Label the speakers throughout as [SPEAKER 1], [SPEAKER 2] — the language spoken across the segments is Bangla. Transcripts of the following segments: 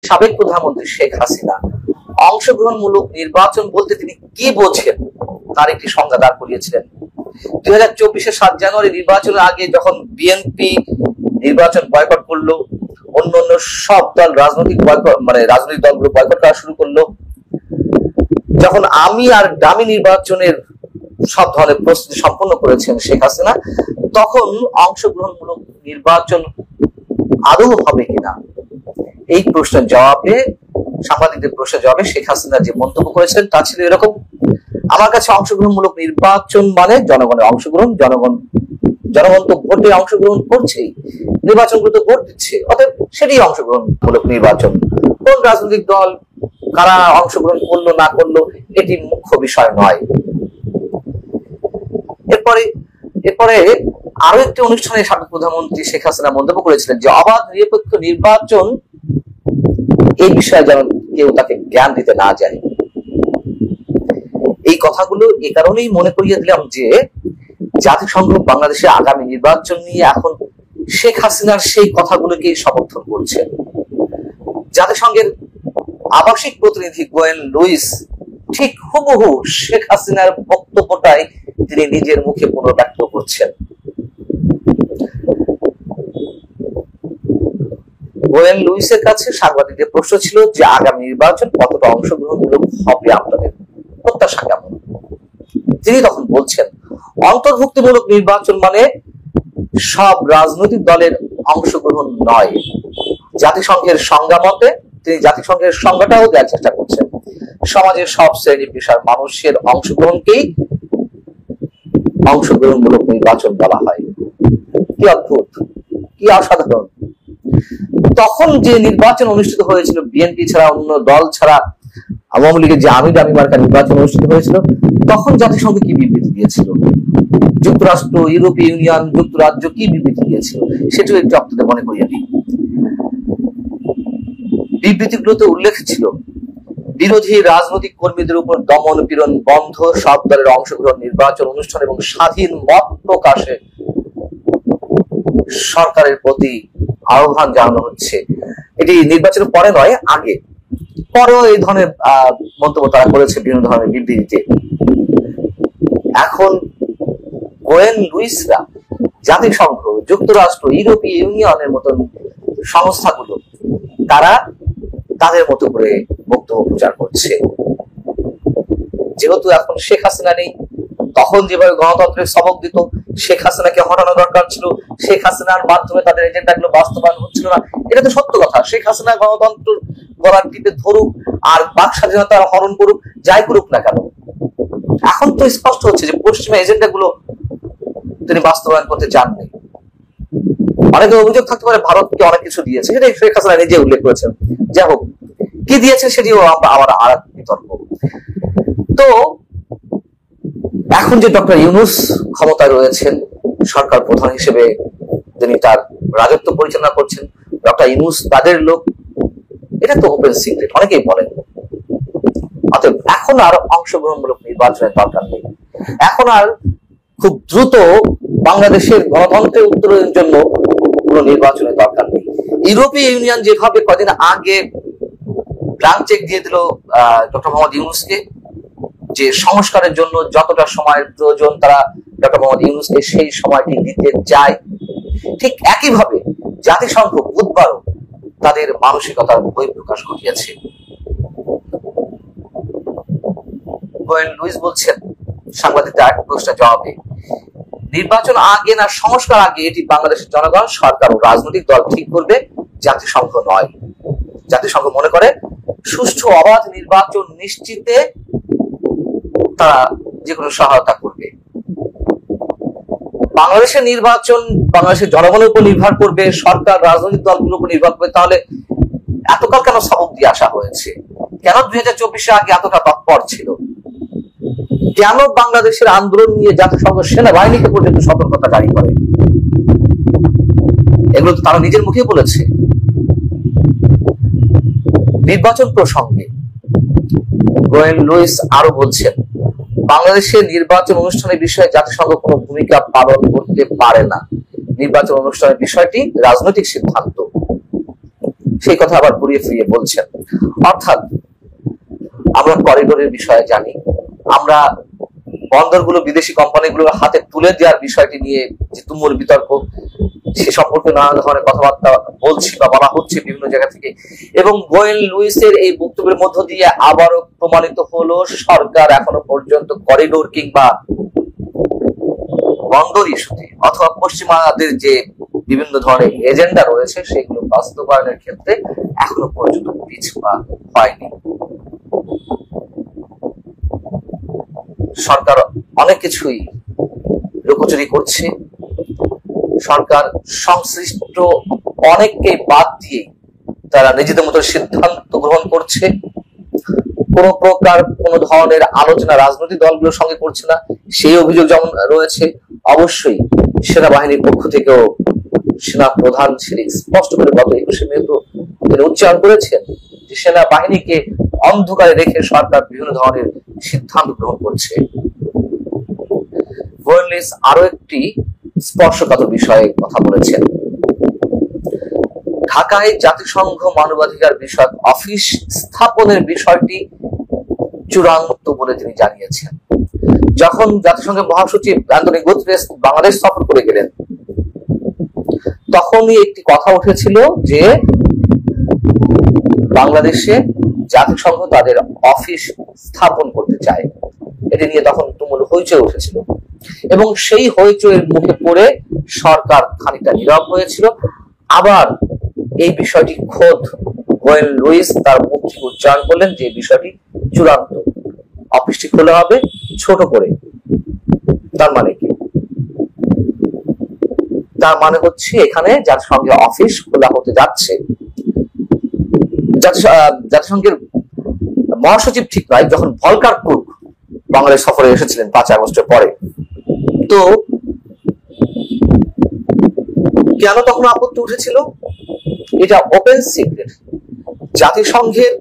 [SPEAKER 1] সাবেক প্রধানমন্ত্রী শেখ হাসিনা অংশগ্রহণমূলক নির্বাচন বলতে তিনি কি বোঝেন তার একটি সংজ্ঞা দাঁড় করিয়েছিলেন। 2024-এর 7 জানুয়ারি নির্বাচনের আগে যখন বিএনপি নির্বাচন বয়কট করলো, অন্যান্য সব দল রাজনৈতিক দলগুলো বয়কট করা শুরু করলো, যখন আমি আর ডামি নির্বাচনের সব ধরনের প্রস্তুতি সম্পন্ন করেছেন শেখ হাসিনা, তখন অংশগ্রহণমূলক নির্বাচন আদৌ হবে কিনা এই প্রশ্নের জবাবে, সাংবাদিকদের প্রশ্নের জবাবে শেখ হাসিনা যে মন্তব্য করেছিলেন তা ছিল এরকম: আমার কাছে অংশগ্রহণমূলক নির্বাচন মানে জনগণের অংশগ্রহণ, জনগণ তো ভোটে অংশগ্রহণ করছেই, নির্বাচনগুলো তো ভোট দিচ্ছে, অতএব সেটি অংশগ্রহণমূলক নির্বাচন। কোন রাজনৈতিক দল কারা অংশগ্রহণ করলো না করলো এটি মুখ্য বিষয় নয়। এরপরে আরো একটি অনুষ্ঠানে সাবেক প্রধানমন্ত্রী শেখ হাসিনা মন্তব্য করেছিলেন যে অবাধ নিরপেক্ষ নির্বাচন এই বিষয়ে যেন কেউ তাকে জ্ঞান দিতে না যায়। এই কথাগুলো এ কারণেই মনে করিয়ে দিলাম যে জাতিসংঘ বাংলাদেশের আগামী নির্বাচন নিয়ে এখন শেখ হাসিনার সেই কথাগুলোকেই সমর্থন করছে। জাতিসংঘের আবাসিক প্রতিনিধি গোয়েন লুইস ঠিক হুবহু শেখ হাসিনার বক্তব্যটাই তিনি নিজের মুখে পুনর্ব্যক্ত করছেন। গোয়েন লুইসের কাছে সাংবাদিকদের প্রশ্ন ছিল যে আগামী নির্বাচন কতটা অংশগ্রহণমূলক হবে, আপনাদের প্রত্যাশা কেমন? তিনি তখন বলছেন, অন্তর্ভুক্তিমূলক নির্বাচন মানে সব রাজনৈতিক দলের অংশগ্রহণ নয়। জাতিসংঘের সংজ্ঞা মতে তিনি জাতিসংঘের সংজ্ঞাটাও দেওয়ার চেষ্টা করছেন। সমাজের সব শ্রেণী পেশার মানুষের অংশগ্রহণকেই অংশগ্রহণমূলক নির্বাচন বলা হয়। কি অদ্ভুত, কি অসাধারণ! তখন যে নির্বাচন অনুষ্ঠিত হয়েছিল বিএনপি ছাড়া, অন্য দল ছাড়া, আওয়ামী লীগের যে আমি দামি মার্কা নির্বাচন অনুষ্ঠিত হয়েছিল, তখন জাতিসংঘ কি বিবৃতি দিয়েছিল? যুক্তরাষ্ট্র, ইউরোপীয় ইউনিয়ন, যুক্তরাজ্য কি বিবৃতি দিয়েছিল সেটিও একটু আপনাদের মনে করিয়ে দিই। বিবৃতিগুলোতে উল্লেখ ছিল বিরোধী রাজনৈতিক কর্মীদের উপর দমন পীড়ন বন্ধ, সব দলের অংশগ্রহণ নির্বাচন অনুষ্ঠান এবং স্বাধীন মত প্রকাশে সরকারের প্রতি আহ্বান জানানো হচ্ছে। এটি নির্বাচনের পরে নয়, আগে। পরেও এই ধরনের মন্তব্য তারা করেছে বিভিন্ন ধরনের বিবৃতিতে। এখন গোয়েন লুইসরা জাতিসংঘ, যুক্তরাষ্ট্র, ইউরোপীয় ইউনিয়নের মতন সংস্থাগুলো তারা তাদের মতো করে বক্তব্য প্রচার করছে। যেহেতু এখন শেখ হাসিনা নেই, তখন যেভাবে গণতন্ত্রের সবক দিত, শেখ হাসিনাকে হটানো দরকার ছিল, শেখ হাসিনার মাধ্যমে তাদের এজেন্ডাগুলো বাস্তবায়ন হচ্ছিল না, এটা তো সত্য কথা। শেখ হাসিনা গণতন্ত্র গলার টিপে ধরুক আর বাক স্বাধীনতা হরণ করুক, যাই করুক না কেন, এখন তো স্পষ্ট হচ্ছে যে পশ্চিমা এজেন্ডাগুলো তিনি বাস্তবায়ন করতে চাননি। অনেকে অভিযোগ থাকতে পারে ভারতকে অনেক কিছু দিয়েছে, সেটাই শেখ হাসিনা নিজে উল্লেখ করেছেন। যাই হোক, কি দিয়েছে সেটিও আমার আর এক বিতর্ক। তো এখন যে ডক্টর ইউনূস ক্ষমতায় রয়েছেন, সরকার প্রধান হিসেবে তিনি তার রাজত্ব পরিচালনা করছেন, ডক্টর ইউনূস তাদের লোক, এটা তো ওপেন সিক্রেট, অনেকেই বলেন। অতএব এখন আর অংশগ্রহণমূলক নির্বাচনের দরকার নেই। এখন আর খুব দ্রুত বাংলাদেশের গণতন্ত্রের উত্তরণের জন্য কোনো নির্বাচনের দরকার নেই। ইউরোপীয় ইউনিয়ন যেভাবে কদিন আগে ব্ল্যাঙ্ক চেক দিয়ে দিল ডক্টর মোহাম্মদ ইউনূসকে, যে সংস্কারের জন্য যতটা সময়ের প্রয়োজন তারা ডক্টর মোহাম্মদ ইউনূসকে সেই সময়টি দিতে চায়, ঠিক একইভাবে জাতিসংঘ বুধবারও তাদের মানসিকতার বহিঃপ্রকাশ ঘটিয়েছে। গোয়েন লুইস বলছেন সাংবাদিকদের এক প্রশ্নের জবাবে, নির্বাচন আগে না সংস্কার আগে এটি বাংলাদেশের জনগণ, সরকার ও রাজনৈতিক দল ঠিক করবে, জাতিসংঘ নয়। জাতিসংঘ মনে করে সুষ্ঠু অবাধ নির্বাচন নিশ্চিতে তারা যে কোনো সহায়তা করবে। বাংলাদেশের নির্বাচন বাংলাদেশের জনগণের উপর নির্ভর করবে, সরকার রাজনৈতিক দলগুলোর উপর নির্ভর করবে। তাহলে এতকাল কেন সবক দিয়ে আসা হয়েছে? কেন 2024 আগে এতটা তৎপর ছিল? কেন বাংলাদেশের আন্দোলন নিয়ে জাতিসংঘ সেনাবাহিনীকে পর্যন্ত সতর্কতা জারি করে? এগুলো তো তারা নিজের মুখে বলেছে। নির্বাচন প্রসঙ্গে গোয়েন লুইস আরো বলছেন, বাংলাদেশের নির্বাচন অনুষ্ঠানের বিষয়ে জাতিসংঘ কোনো ভূমিকা পালন করতে পারে না। নির্বাচন অনুষ্ঠানের বিষয়টি রাজনৈতিক সিদ্ধান্ত। সেই কথা আবার ঘুরিয়ে ফিরিয়ে বলছেন। অর্থাৎ আমরা করিডোরের বিষয়ে জানি, আমরা বন্দরগুলো বিদেশি কোম্পানিগুলোর হাতে তুলে দেওয়ার বিষয়টি নিয়ে যে তুমুল বিতর্ক, সে সম্পর্কে নানা ধরনের কথাবার্তা বলছি বা বলা হচ্ছে বিভিন্ন জায়গা থেকে। এবং গোয়েন লুইসের এই বক্তব্যের মধ্য দিয়ে আবারও প্রমাণিত হলো সরকার এখনো পর্যন্ত করিডোর কিংবা বন্দর ইস্যুতে অথবা পশ্চিমাদের যে বিভিন্ন ধরনের এজেন্ডা রয়েছে সেগুলো বাস্তবায়নের ক্ষেত্রে এখনো পর্যন্ত পিছপা হয়নি। সরকার অনেক কিছুই লুকোচুরি করছে। সরকার সংশ্লিষ্ট অনেককে বাদ দিয়ে তারা নিজেদের মতো সিদ্ধান্ত গ্রহণ করছে। কোন প্রকার কোন ধরনের আলোচনা রাজনৈতিক দলগুলোর সঙ্গে করছে না, সেই অভিযোগ যেমন রয়েছে। অবশ্যই সেনাবাহিনীর পক্ষ থেকেও সেনা প্রধান সেটি স্পষ্ট করে গত 21শে মে তো তিনি উচ্চারণ করেছেন যে সেনাবাহিনীকে অন্ধকারে রেখে সরকার বিভিন্ন ধরনের সিদ্ধান্ত গ্রহণ করছে। গোয়েন লুইস আরো একটি স্পর্শকাতর বিষয়ে কথা বলেছেন। ঢাকায় জাতিসংঘ মানবাধিকার বিষয়ক অফিস স্থাপনের বিষয়টি চূড়ান্ত বলে তিনি জানিয়েছেন। যখন জাতিসংঘের মহাসচিব অ্যান্টনিও গুতেরেস বাংলাদেশ সফর করে গেলেন, তখনই একটি কথা উঠেছিল যে বাংলাদেশে জাতিসংঘ তাদের অফিস স্থাপন করতে চায়। এটি নিয়ে তখন তুমুল হইচই উঠেছিল এবং সেই হইচইয়ের মুখে পড়ে সরকার খানিকটা নীরব হয়েছিল। আবার এই বিষয়টি খোদ গোয়েন লুইস তার মুখ থেকে উচ্চারণ করলেন যে বিষয়টি চূড়ান্ত, অফিসটি খোলা হবে ছোট করে। তার মানে কি? তার মানে হচ্ছে এখানে জাতিসংঘের অফিস খোলা হতে যাচ্ছে। জাতিসংঘের মহাসচিব ঠিক নয়, যখন ভলকার কুক বাংলাদেশ সফরে এসেছিলেন 5 আগস্টের পরে, তো কেন তখন আপত্তি উঠেছিল? এটা ওপেন সিক্রেট। জাতিসংঘের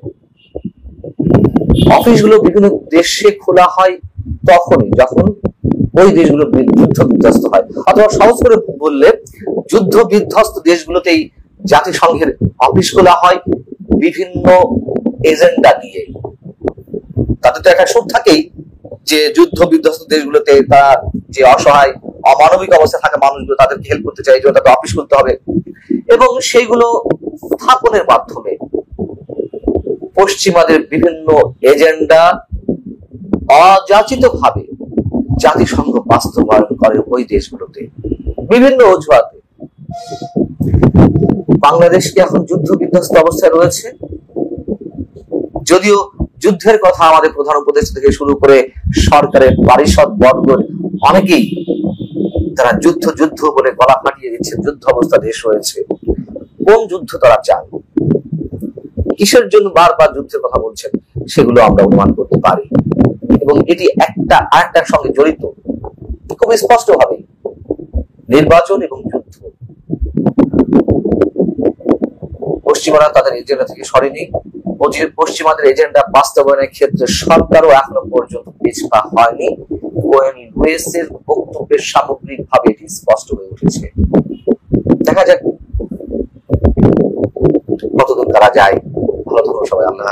[SPEAKER 1] অফিসগুলো বিভিন্ন দেশে খোলা হয় তখনই যখন ওই দেশগুলো যুদ্ধ বিধ্বস্ত হয়, অথবা সহজ করে বললে যুদ্ধ বিধ্বস্ত দেশগুলোতেই জাতিসংঘের অফিস খোলা হয় বিভিন্ন এজেন্ডা নিয়ে। তাদের তো একটা সুর থাকেই যে যুদ্ধ বিধ্বস্ত দেশগুলোতে তারা যে অসহায় অমানবিক অবস্থায় থাকা মানুষগুলো তাদেরকে হেল্প করতে চায়, তাদের অফিস খুলতে হবে এবং সেইগুলো স্থাপনের মাধ্যমে পশ্চিমাদের বিভিন্ন এজেন্ডা অযাচিত ভাবে জাতিসংঘ বাস্তবায়ন করে ওই দেশগুলোতে বিভিন্ন অজুহাতে। বাংলাদেশ কি এখন যুদ্ধ বিধ্বস্ত অবস্থায় রয়েছে? যদিও যুদ্ধের কথা আমাদের প্রধান উপদেষ্টা থেকে শুরু করে সরকারের পারিষদ বর্গ অনেকেই তারা যুদ্ধ যুদ্ধ বলে গলা ফাটিয়ে দিচ্ছে, যুদ্ধ অবস্থা দেশ রয়েছে। কোন যুদ্ধ তারা চান, কিসের জন্য বারবার যুদ্ধের কথা বলছেন, সেগুলো আমরা অনুমান করতে পারি এবং এটি একটা আরেকটার সঙ্গে জড়িত খুব স্পষ্ট ভাবে। নির্বাচন এবং যুদ্ধ, পশ্চিমারা তাদের এজেন্ডা থেকে সরেনি। পশ্চিমাদের এজেন্ডা বাস্তবায়নের ক্ষেত্রে সরকারও এখনো পর্যন্ত পিছপা হয়নি। গোয়েন লুইসের বক্তব্যের সামগ্রিকভাবে এটি স্পষ্ট হয়ে উঠেছে। দেখা যাক কতদূর তারা যায়। ভালো থাকুন সবাই। আল্লাহ।